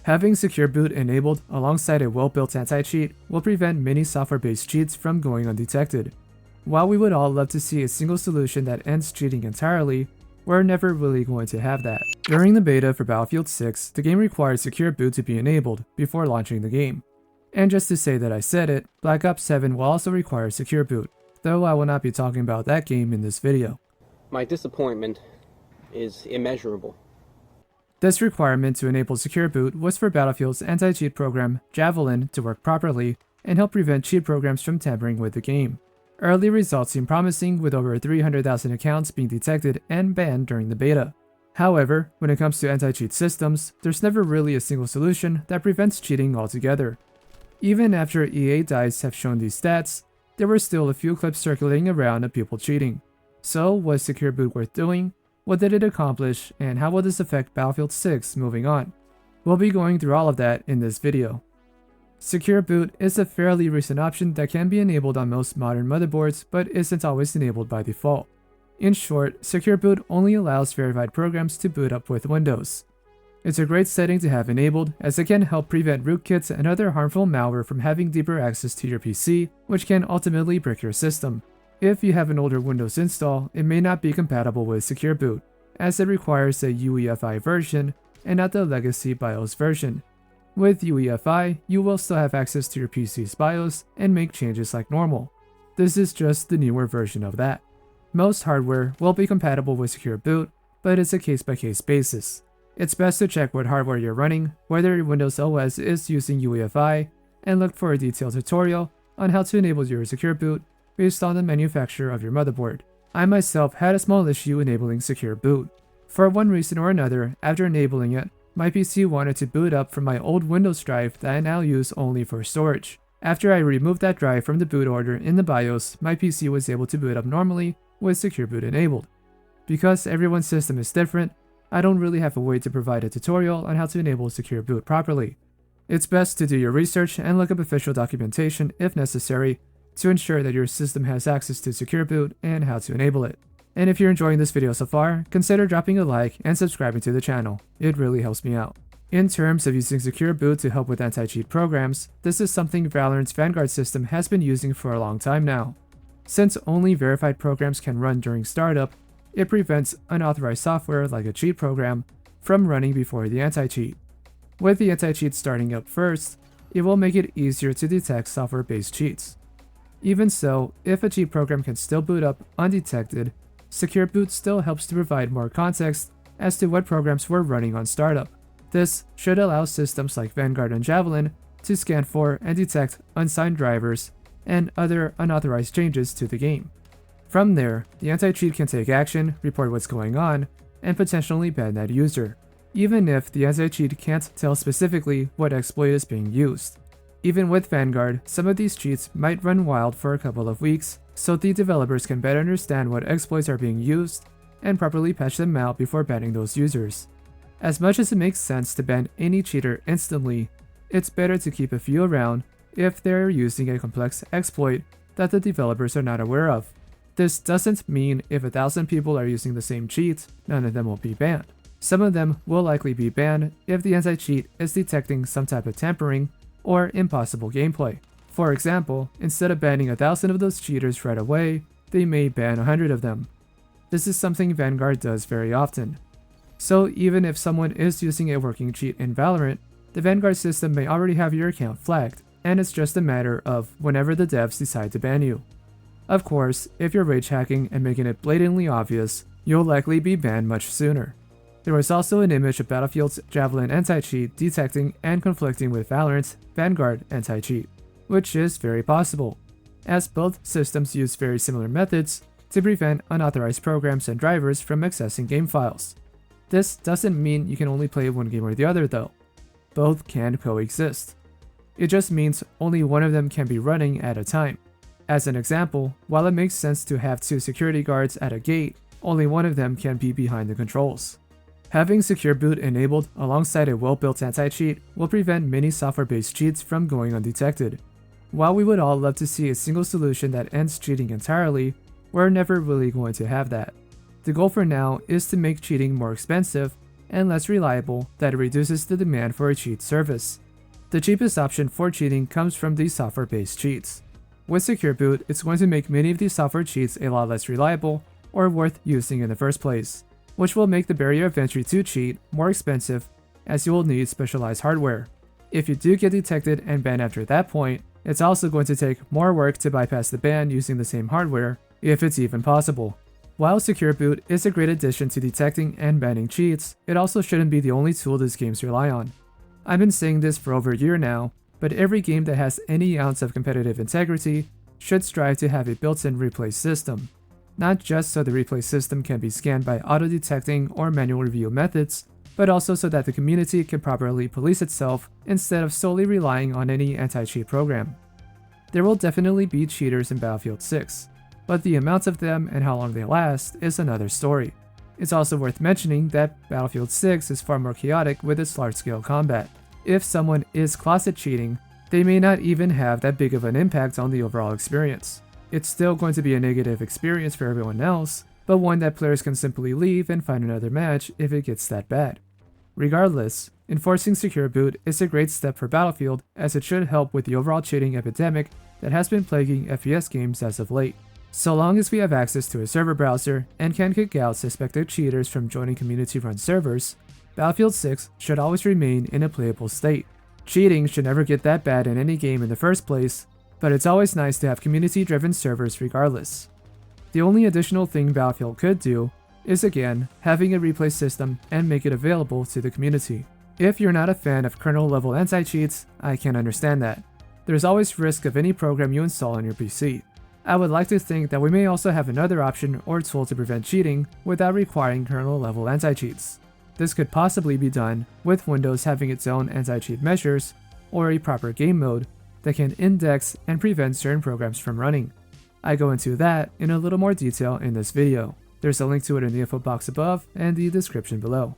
Having Secure Boot enabled alongside a well-built anti-cheat will prevent many software-based cheats from going undetected. While we would all love to see a single solution that ends cheating entirely, we're never really going to have that. During the beta for Battlefield 6, the game required Secure Boot to be enabled before launching the game. And just to say that I said it, Black Ops 7 will also require Secure Boot, though I will not be talking about that game in this video. My disappointment is immeasurable. This requirement to enable Secure Boot was for Battlefield's anti-cheat program, Javelin, to work properly and help prevent cheat programs from tampering with the game. Early results seem promising, with over 300,000 accounts being detected and banned during the beta. However, when it comes to anti-cheat systems, there's never really a single solution that prevents cheating altogether. Even after EA DICE have shown these stats, there were still a few clips circulating around of people cheating. So, was Secure Boot worth doing? What did it accomplish, and how will this affect Battlefield 6 moving on? We'll be going through all of that in this video. Secure Boot is a fairly recent option that can be enabled on most modern motherboards, but isn't always enabled by default. In short, Secure Boot only allows verified programs to boot up with Windows. It's a great setting to have enabled, as it can help prevent rootkits and other harmful malware from having deeper access to your PC, which can ultimately brick your system. If you have an older Windows install, it may not be compatible with Secure Boot, as it requires a UEFI version and not the legacy BIOS version. With UEFI, you will still have access to your PC's BIOS and make changes like normal. This is just the newer version of that. Most hardware will be compatible with Secure Boot, but it's a case-by-case basis. It's best to check what hardware you're running, whether your Windows OS is using UEFI, and look for a detailed tutorial on how to enable your Secure Boot based on the manufacturer of your motherboard. I myself had a small issue enabling Secure Boot. For one reason or another, after enabling it, my PC wanted to boot up from my old Windows drive that I now use only for storage. After I removed that drive from the boot order in the BIOS, my PC was able to boot up normally with Secure Boot enabled. Because everyone's system is different, I don't really have a way to provide a tutorial on how to enable Secure Boot properly. It's best to do your research and look up official documentation if necessary to ensure that your system has access to Secure Boot and how to enable it. And if you're enjoying this video so far, consider dropping a like and subscribing to the channel. It really helps me out. In terms of using Secure Boot to help with anti-cheat programs, this is something Valorant's Vanguard system has been using for a long time now. Since only verified programs can run during startup, it prevents unauthorized software like a cheat program from running before the anti-cheat. With the anti-cheat starting up first, it will make it easier to detect software-based cheats. Even so, if a cheat program can still boot up undetected, Secure Boot still helps to provide more context as to what programs were running on startup. This should allow systems like Vanguard and Javelin to scan for and detect unsigned drivers and other unauthorized changes to the game. From there, the anti-cheat can take action, report what's going on, and potentially ban that user, even if the anti-cheat can't tell specifically what exploit is being used. Even with Vanguard, some of these cheats might run wild for a couple of weeks, so the developers can better understand what exploits are being used and properly patch them out before banning those users. As much as it makes sense to ban any cheater instantly, it's better to keep a few around if they're using a complex exploit that the developers are not aware of. This doesn't mean if 1,000 people are using the same cheat, none of them will be banned. Some of them will likely be banned if the anti-cheat is detecting some type of tampering or impossible gameplay. For example, instead of banning 1,000 of those cheaters right away, they may ban 100 of them. This is something Vanguard does very often. So even if someone is using a working cheat in Valorant, the Vanguard system may already have your account flagged, and it's just a matter of whenever the devs decide to ban you. Of course, if you're rage hacking and making it blatantly obvious, you'll likely be banned much sooner. There was also an image of Battlefield's Javelin anti-cheat detecting and conflicting with Valorant's Vanguard anti-cheat, which is very possible, as both systems use very similar methods to prevent unauthorized programs and drivers from accessing game files. This doesn't mean you can only play one game or the other though. Both can coexist. It just means only one of them can be running at a time. As an example, while it makes sense to have 2 security guards at a gate, only one of them can be behind the controls. Having Secure Boot enabled alongside a well-built anti-cheat will prevent many software-based cheats from going undetected. While we would all love to see a single solution that ends cheating entirely, we're never really going to have that. The goal for now is to make cheating more expensive and less reliable that it reduces the demand for a cheat service. The cheapest option for cheating comes from these software-based cheats. With Secure Boot, it's going to make many of these software cheats a lot less reliable or worth using in the first place, which will make the barrier of entry to cheat more expensive as you will need specialized hardware. If you do get detected and banned after that point, it's also going to take more work to bypass the ban using the same hardware, if it's even possible. While Secure Boot is a great addition to detecting and banning cheats, it also shouldn't be the only tool these games rely on. I've been saying this for over a year now, but every game that has any ounce of competitive integrity should strive to have a built-in replay system. Not just so the replay system can be scanned by auto-detecting or manual review methods, but also so that the community can properly police itself instead of solely relying on any anti-cheat program. There will definitely be cheaters in Battlefield 6, but the amount of them and how long they last is another story. It's also worth mentioning that Battlefield 6 is far more chaotic with its large-scale combat. If someone is closet cheating, they may not even have that big of an impact on the overall experience. It's still going to be a negative experience for everyone else, but one that players can simply leave and find another match if it gets that bad. Regardless, enforcing Secure Boot is a great step for Battlefield as it should help with the overall cheating epidemic that has been plaguing FPS games as of late. So long as we have access to a server browser and can kick out suspected cheaters from joining community-run servers, Battlefield 6 should always remain in a playable state. Cheating should never get that bad in any game in the first place, but it's always nice to have community-driven servers regardless. The only additional thing Battlefield could do is again having a replay system and make it available to the community. If you're not a fan of kernel-level anti-cheats, I can understand that. There's always risk of any program you install on your PC. I would like to think that we may also have another option or tool to prevent cheating without requiring kernel-level anti-cheats. This could possibly be done with Windows having its own anti-cheat measures or a proper game mode that can index and prevent certain programs from running. I go into that in a little more detail in this video. There's a link to it in the info box above and the description below.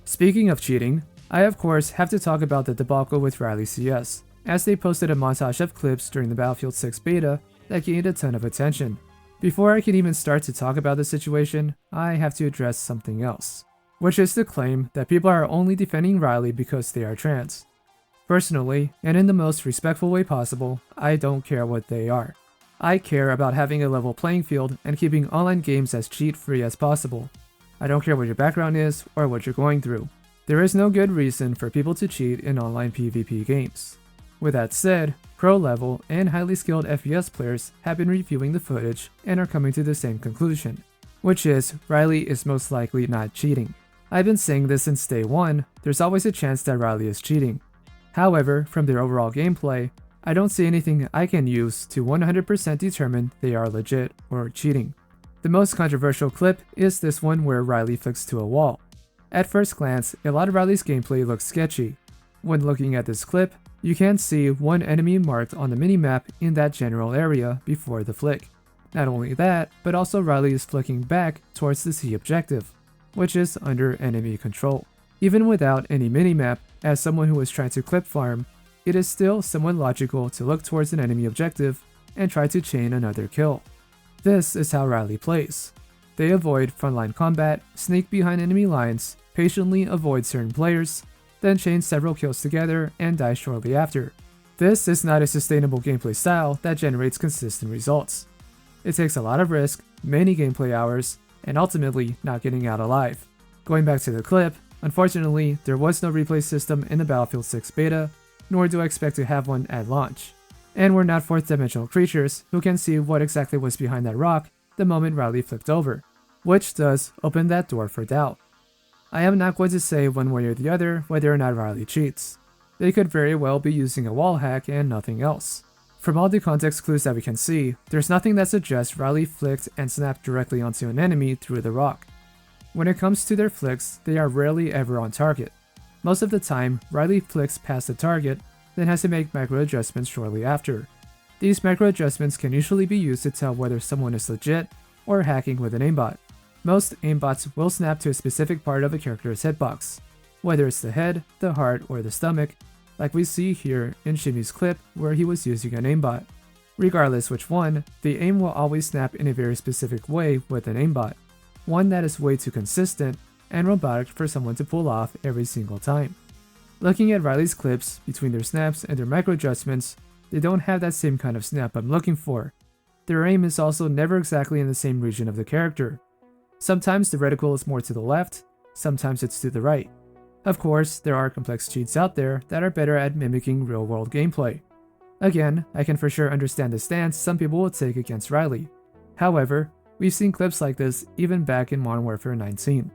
Speaking of cheating, I of course have to talk about the debacle with Riley CS, as they posted a montage of clips during the Battlefield 6 beta that gained a ton of attention. Before I can even start to talk about the situation, I have to address something else, which is the claim that people are only defending Riley because they are trans. Personally, and in the most respectful way possible, I don't care what they are. I care about having a level playing field and keeping online games as cheat-free as possible. I don't care what your background is or what you're going through. There is no good reason for people to cheat in online PvP games. With that said, pro-level and highly skilled FPS players have been reviewing the footage and are coming to the same conclusion, which is Riley is most likely not cheating. I've been saying this since day one, there's always a chance that Riley is cheating. However, from their overall gameplay, I don't see anything I can use to 100% determine they are legit or cheating. The most controversial clip is this one where Riley flicks to a wall. At first glance, a lot of Riley's gameplay looks sketchy. When looking at this clip, you can see one enemy marked on the minimap in that general area before the flick. Not only that, but also Riley is flicking back towards the C objective, which is under enemy control. Even without any minimap, as someone who is trying to clip farm, it is still somewhat logical to look towards an enemy objective and try to chain another kill. This is how Riley plays. They avoid frontline combat, sneak behind enemy lines, patiently avoid certain players, then chain several kills together and die shortly after. This is not a sustainable gameplay style that generates consistent results. It takes a lot of risk, many gameplay hours, and ultimately not getting out alive. Going back to the clip, unfortunately there was no replay system in the Battlefield 6 beta, nor do I expect to have one at launch. And we're not fourth dimensional creatures who can see what exactly was behind that rock the moment Riley flipped over, which does open that door for doubt. I am not going to say one way or the other whether or not Riley cheats. They could very well be using a wall hack and nothing else. From all the context clues that we can see, there's nothing that suggests Riley flicked and snapped directly onto an enemy through the rock. When it comes to their flicks, they are rarely ever on target. Most of the time, Riley flicks past the target, then has to make macro adjustments shortly after. These macro adjustments can usually be used to tell whether someone is legit or hacking with an aimbot. Most aimbots will snap to a specific part of a character's hitbox, whether it's the head, the heart, or the stomach, like we see here in Shimmy's clip where he was using an aimbot. Regardless which one, the aim will always snap in a very specific way with an aimbot, one that is way too consistent and robotic for someone to pull off every single time. Looking at Riley's clips, between their snaps and their micro adjustments, they don't have that same kind of snap I'm looking for. Their aim is also never exactly in the same region of the character. Sometimes the reticle is more to the left, sometimes it's to the right. Of course, there are complex cheats out there that are better at mimicking real-world gameplay. Again, I can for sure understand the stance some people will take against Riley. However, we've seen clips like this even back in Modern Warfare 19.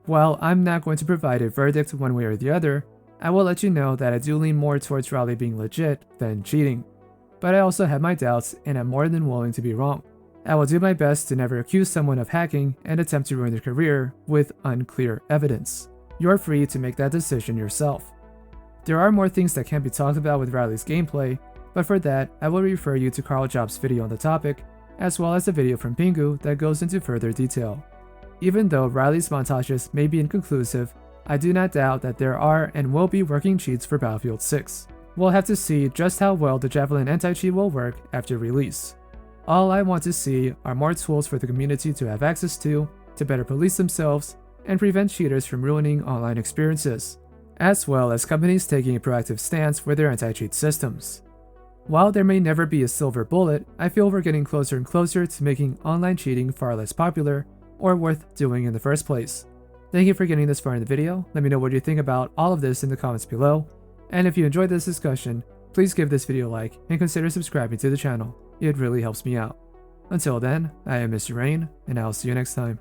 While I'm not going to provide a verdict one way or the other, I will let you know that I do lean more towards Riley being legit than cheating. But I also have my doubts and I'm more than willing to be wrong. I will do my best to never accuse someone of hacking and attempt to ruin their career with unclear evidence. You're free to make that decision yourself. There are more things that can be talked about with Riley's gameplay, but for that, I will refer you to Carl Job's video on the topic, as well as a video from Pingu that goes into further detail. Even though Riley's montages may be inconclusive, I do not doubt that there are and will be working cheats for Battlefield 6. We'll have to see just how well the Javelin anti-cheat will work after release. All I want to see are more tools for the community to have access to better police themselves, and prevent cheaters from ruining online experiences, as well as companies taking a proactive stance with their anti-cheat systems. While there may never be a silver bullet, I feel we're getting closer and closer to making online cheating far less popular or worth doing in the first place. Thank you for getting this far in the video. Let me know what you think about all of this in the comments below. And if you enjoyed this discussion, please give this video a like and consider subscribing to the channel. It really helps me out. Until then, I am Mr. Rain, and I'll see you next time.